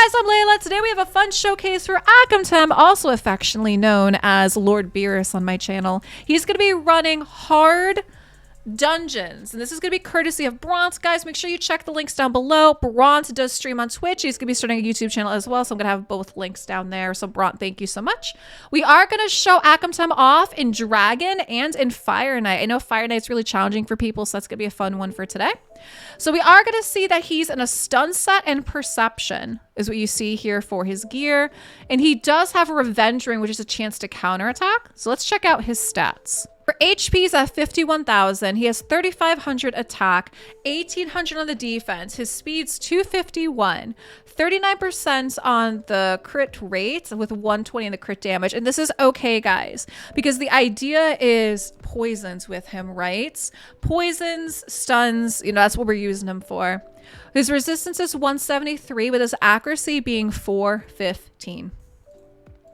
guys, I'm Layla. Today we have a fun showcase for Akamtem, also affectionately known as Lord Beerus on my channel. He's going to be running hard dungeons, and this is going to be courtesy of Bront. Guys, make sure you check the links down below. Bront does stream on Twitch. He's going to be starting a YouTube channel as well, so I'm going to have both links down there. So Bront, thank you so much. We are going to show Akamtem off in Dragon and in Fire Knight. I know Fire Knight's really challenging for people, so that's going to be a fun one for today. So we are going to see that he's in a stun set and perception is what you see here for his gear. And he does have a revenge ring, which is a chance to counterattack. So let's check out his stats. For HP, he's at 51,000. He has 3,500 attack, 1,800 on the defense. His speed's 251, 39% on the crit rate with 120 in the crit damage. And this is okay, guys, because the idea is poisons with him, right? Poisons, stuns, you know, that's what we're using him for. His resistance is 173 with his accuracy being 415.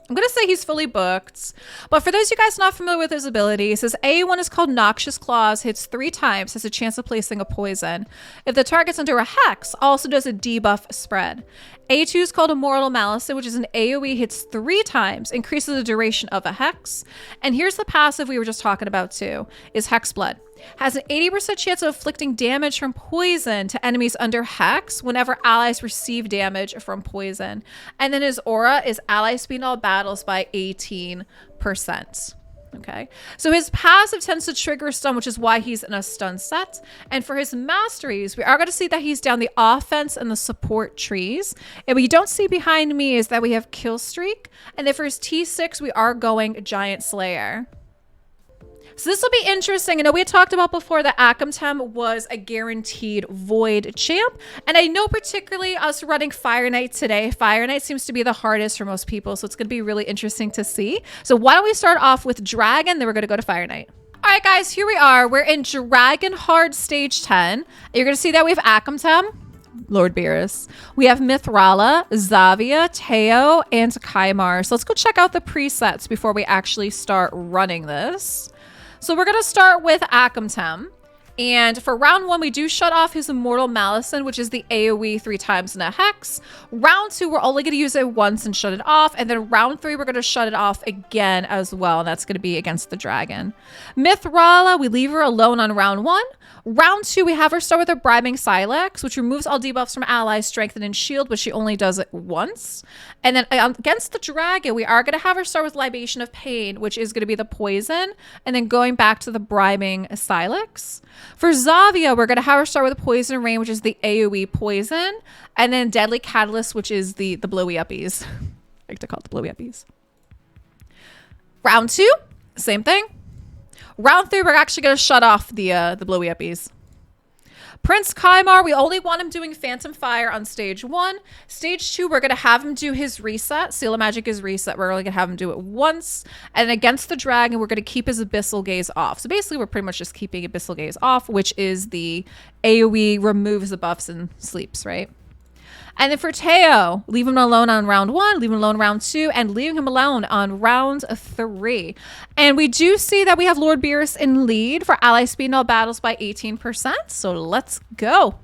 I'm going to say he's fully booked, but for those of you guys not familiar with his abilities, his A1 is called Noxious Claws, hits 3 times, has a chance of placing a poison. If the target's under a hex, also does a debuff spread. A2 is called Immortal Malison, which is an AoE, hits 3 times, increases the duration of a hex. And here's the passive we were just talking about too, is Hex Blood. Has an 80% chance of inflicting damage from poison to enemies under hex whenever allies receive damage from poison. And then his aura is allies speed all battles by 18%. Okay, so his passive tends to trigger stun, which is why he's in a stun set. And for his masteries, we are going to see that he's down the offense and the support trees. And what you don't see behind me is that we have Kill Streak. And then for his T6, we are going Giant Slayer. So this will be interesting. I know we had talked about before that Akamtem was a guaranteed void champ. And I know particularly us running Fire Knight today, Fire Knight seems to be the hardest for most people. So it's going to be really interesting to see. So why don't we start off with Dragon, then we're going to go to Fire Knight. All right, guys, here we are. We're in Dragon Hard Stage 10. You're going to see that we have Akamtem, Lord Beerus. We have Mithrala, Xavia, Teo, and Kymar. So let's go check out the presets before we actually start running this. So we're going to start with Akamtem. And for round 1, we do shut off his Immortal Malison, which is the AoE 3 times in a hex. Round 2, we're only going to use it once and shut it off. And then round 3, we're going to shut it off again as well. And that's going to be against the dragon. Mithrala, we leave her alone on round 1. Round 2, we have her start with a Bribing Silex, which removes all debuffs from allies, strengthen and shield, but she only does it once. And then against the dragon, we are going to have her start with Libation of Pain, which is going to be the poison, and then going back to the Bribing Silex. For Xavia, we're going to have her start with Poison Rain, which is the AoE poison, and then Deadly Catalyst, which is the blowy uppies. I like to call it the blowy uppies. Round 2, same thing. Round 3, we're actually going to shut off the blowy uppies. Prince Kymar, we only want him doing Phantom Fire on stage 1. Stage 2, we're going to have him do his reset. Seal of Magic is reset. We're only going to have him do it once. And against the dragon, we're going to keep his Abyssal Gaze off. So basically, we're pretty much just keeping Abyssal Gaze off, which is the AoE removes the buffs and sleeps, right? And then for Teo, leave him alone on round 1, leave him alone round 2, and leave him alone on round 3. And we do see that we have Lord Beerus in lead for ally speed in all battles by 18%. So let's go.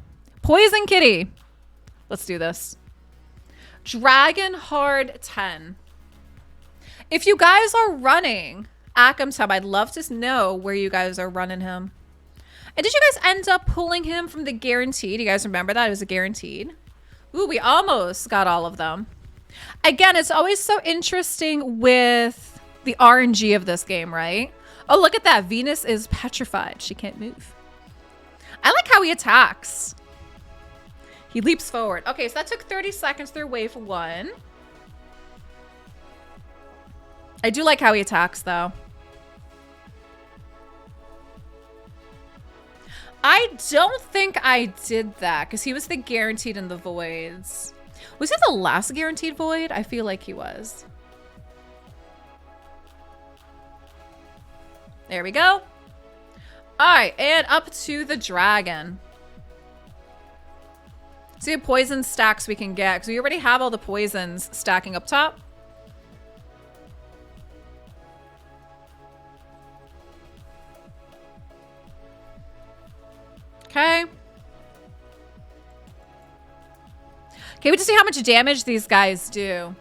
Poison Kitty. Let's do this. Dragon Hard 10. If you guys are running Akamtem, I'd love to know where you guys are running him. And did you guys end up pulling him from the guaranteed? You guys remember that? It was a guaranteed. Ooh, we almost got all of them. Again, it's always so interesting with the RNG of this game, right? Oh, look at that. Venus is petrified. She can't move. I like how he attacks. He leaps forward. Okay, so that took 30 seconds through wave 1. I do like how he attacks, though. I don't think I did that because he was the guaranteed in the voids. Was he the last guaranteed void? I feel like he was. There we go. All right, and up to the dragon. See what poison stacks we can get because we already have all the poisons stacking up top. Okay. Can't wait to see how much damage these guys do.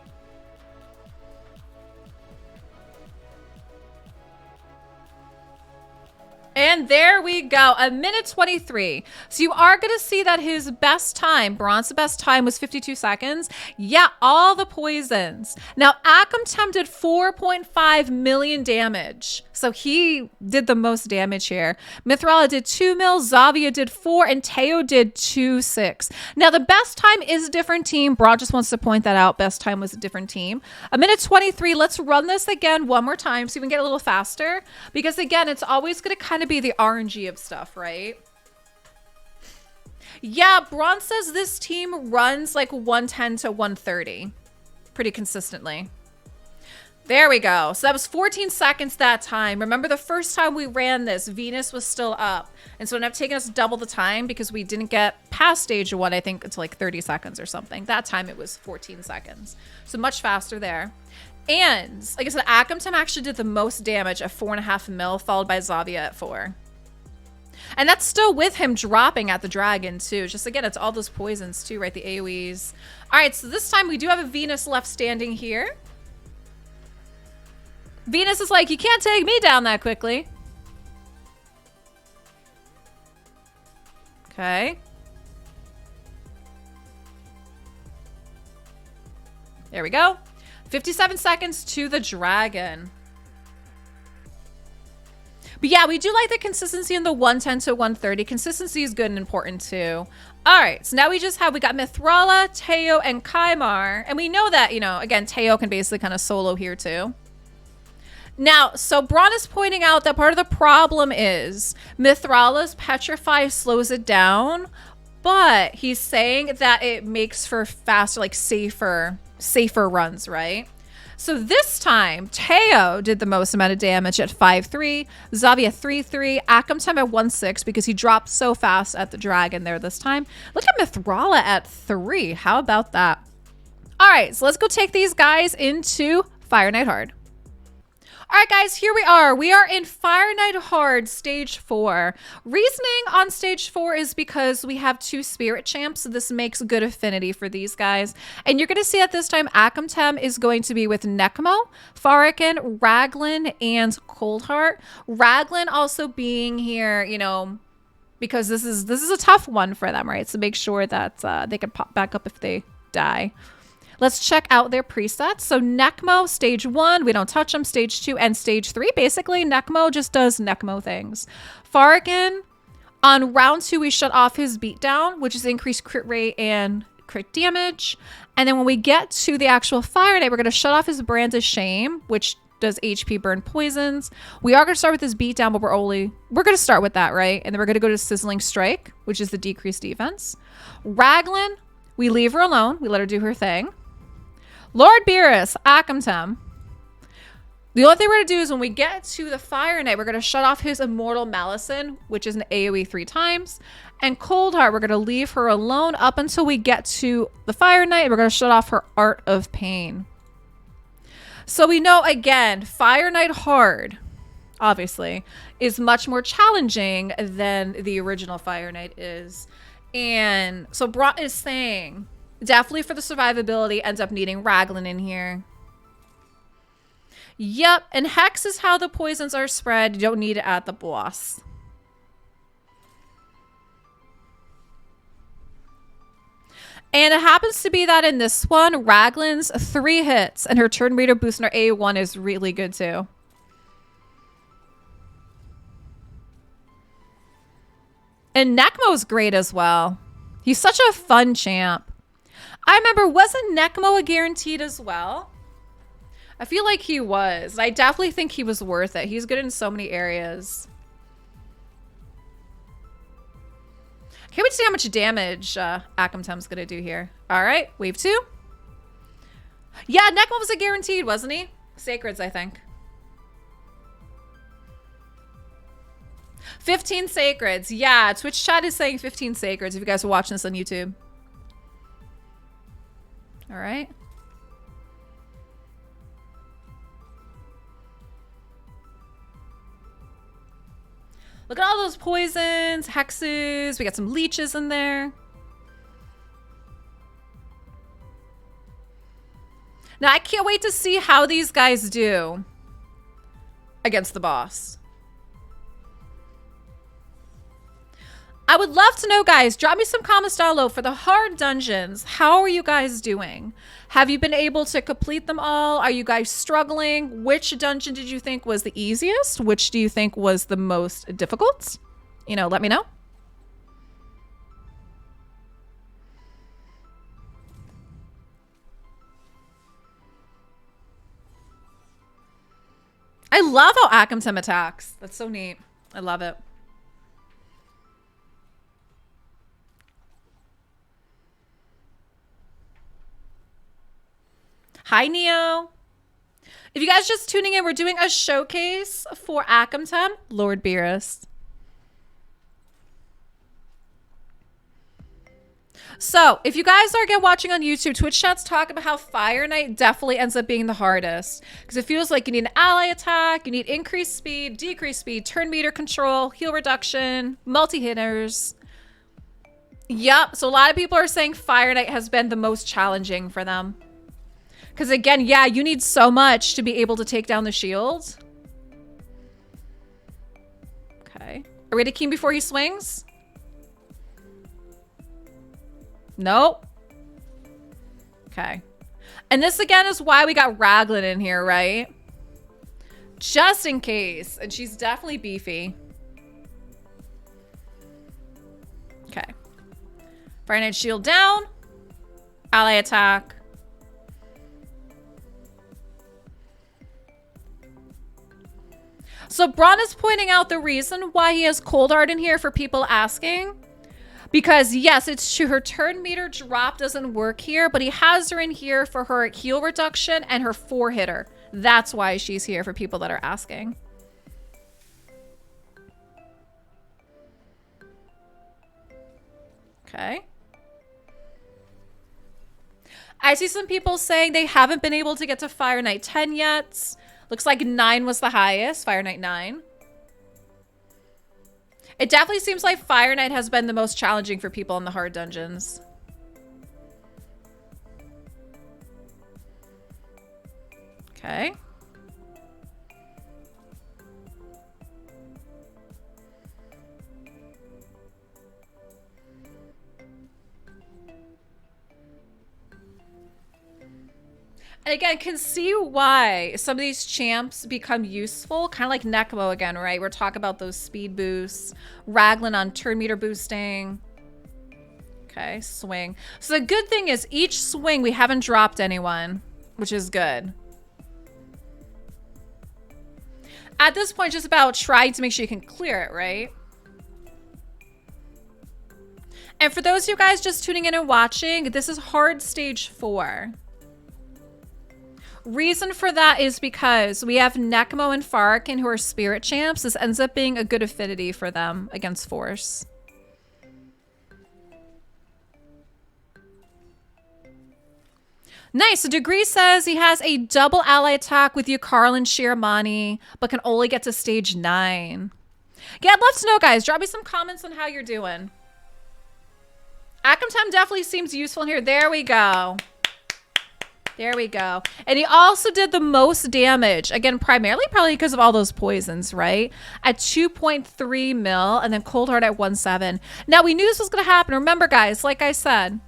And there we go, 1:23. So you are going to see that his best time, Bronze's best time was 52 seconds. Yeah, all the poisons. Now, Akam did 4.5 million damage. So he did the most damage here. Mithrala did 2 mil, Xayah did 4, and Teo did 2.6. Now, the best time is a different team. Braun just wants to point that out. Best time was a different team. 1:23. Let's run this again one more time so we can get a little faster. Because again, it's always going to kind of be the RNG of stuff, right? Yeah, Braun says this team runs like 110 to 130 pretty consistently. There we go. So that was 14 seconds that time. Remember the first time we ran this, Venus was still up. And so it ended up taking us double the time because we didn't get past stage 1, I think, until like 30 seconds or something. That time it was 14 seconds. So much faster there. And like I said, Akam actually did the most damage at 4.5 mil, followed by Xayah at 4. And that's still with him dropping at the dragon too. Just again, it's all those poisons too, right? The AoEs. All right, so this time we do have a Venus left standing here. Venus is like, you can't take me down that quickly. Okay. There we go. 57 seconds to the dragon. But yeah, we do like the consistency in the 110 to 130. Consistency is good and important too. All right, so now we got Mithrala, Teo, and Kymar. And we know that, you know, again, Teo can basically kind of solo here too. Now, so Braun is pointing out that part of the problem is Mithrala's Petrify slows it down, but he's saying that it makes for faster, like safer runs, right? So this time, Teo did the most amount of damage at 5.3, Xayah 3.3, Akam at 1.6 because he dropped so fast at the dragon there this time. Look at Mithrala at 3. How about that? All right, so let's go take these guys into Fire Knight Hard. All right, guys, here we are. We are in Fire Knight Hard, Stage 4. Reasoning on Stage 4 is because we have 2 Spirit Champs, so this makes good affinity for these guys. And you're going to see at this time, Akam is going to be with Nekmo, Farrakhan, Raglan, and Coldheart. Raglan also being here, you know, because this is a tough one for them, right? So make sure that they can pop back up if they die. Let's check out their presets. So Nekmo, Stage 1, we don't touch them. Stage 2 and Stage 3, basically, Nekmo just does Nekmo things. Farrakhan, on round 2, we shut off his beatdown, which is increased crit rate and crit damage. And then when we get to the actual Fire Knight, we're going to shut off his Brand of Shame, which does HP burn poisons. We are going to start with his beatdown, but we're going to start with that, right? And then we're going to go to Sizzling Strike, which is the decreased defense. Raglan, we leave her alone. We let her do her thing. Lord Beerus, Akam. The only thing we're going to do is when we get to the Fire Knight, we're going to shut off his Immortal Malison, which is an AoE 3 times. And Coldheart, we're going to leave her alone up until we get to the Fire Knight. We're going to shut off her Art of Pain. So we know, again, Fire Knight Hard, obviously, is much more challenging than the original Fire Knight is. And so Braun is saying, definitely for the survivability, ends up needing Raglan in here. Yep, and Hex is how the poisons are spread. You don't need it at the boss. And it happens to be that in this one, Raglan's 3 hits, and her turn meter boost in her A1 is really good too. And Nekmo's great as well. He's such a fun champ. I remember, wasn't Nekmo a guaranteed as well? I feel like he was. I definitely think he was worth it. He's good in so many areas. Can't wait to see how much damage Akam going to do here. All right, wave 2. Yeah, Nekmo was a guaranteed, wasn't he? Sacreds, I think. 15 Sacreds. Yeah, Twitch chat is saying 15 Sacreds if you guys are watching this on YouTube. All right. Look at all those poisons, hexes. We got some leeches in there. Now, I can't wait to see how these guys do against the boss. I would love to know, guys. Drop me some comments down below for the hard dungeons. How are you guys doing? Have you been able to complete them all? Are you guys struggling? Which dungeon did you think was the easiest? Which do you think was the most difficult? You know, let me know. I love how Akheim attacks. That's so neat. I love it. Hi, Neo. If you guys just tuning in, we're doing a showcase for Akheim, Lord Beerus. So, if you guys are again watching on YouTube, Twitch chats talk about how Fire Knight definitely ends up being the hardest. Because it feels like you need an ally attack, you need increased speed, decreased speed, turn meter control, heal reduction, multi-hitters. Yep, so a lot of people are saying Fire Knight has been the most challenging for them. Because again, yeah, you need so much to be able to take down the shield. Okay. Are we to Keem before he swings? Nope. Okay. And this again is why we got Raglan in here, right? Just in case. And she's definitely beefy. Okay. Fire Knight shield down. Ally attack. So Braun is pointing out the reason why he has Cold Heart in here for people asking. Because yes, it's true, her turn meter drop doesn't work here, but he has her in here for her heal reduction and her 4-hitter. That's why she's here for people that are asking. Okay. I see some people saying they haven't been able to get to Fire Knight 10 yet. Looks like 9 was the highest, Fire Knight 9. It definitely seems like Fire Knight has been the most challenging for people in the hard dungeons. Okay. And again, can see why some of these champs become useful, kind of like Nekemo again, right? We're talking about those speed boosts, Raglan on turn meter boosting. Okay, swing. So the good thing is each swing we haven't dropped anyone, which is good. At this point, just about trying to make sure you can clear it, right? And for those of you guys just tuning in and watching, this is hard stage 4. Reason for that is because we have Nekemo and Farrakhan who are spirit champs. This ends up being a good affinity for them against force. Nice. So Degree says he has a double ally attack with Yukari and Shiramani, but can only get to stage 9. Yeah, I'd love to know, guys. Drop me some comments on how you're doing. Akheim definitely seems useful in here. There we go. There we go. And he also did the most damage. Again, primarily probably because of all those poisons, right? At 2.3 mil and then Cold Heart at 1.7. Now, we knew this was going to happen. Remember, guys, like I said,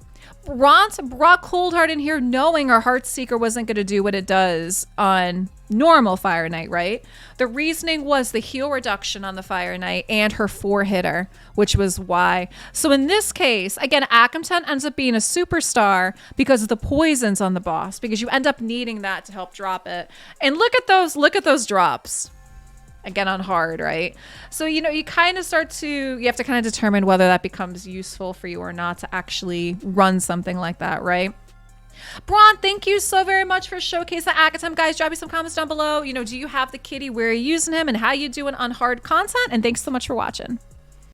Ront brought Cold Heart in here knowing our Heartseeker wasn't going to do what it does on normal Fire Knight, right? The reasoning was the heal reduction on the Fire Knight and her 4-hitter, which was why. So in this case, again, Akheim ends up being a superstar because of the poisons on the boss, because you end up needing that to help drop it. And look at those drops. Again, on hard, right? So, you know, you kind of start to, you have to kind of determine whether that becomes useful for you or not to actually run something like that, right? Braun, thank you so very much for showcasing Akheim. Guys, drop me some comments down below. You know, do you have the kitty? Where are you using him? And how you doing on hard content? And thanks so much for watching.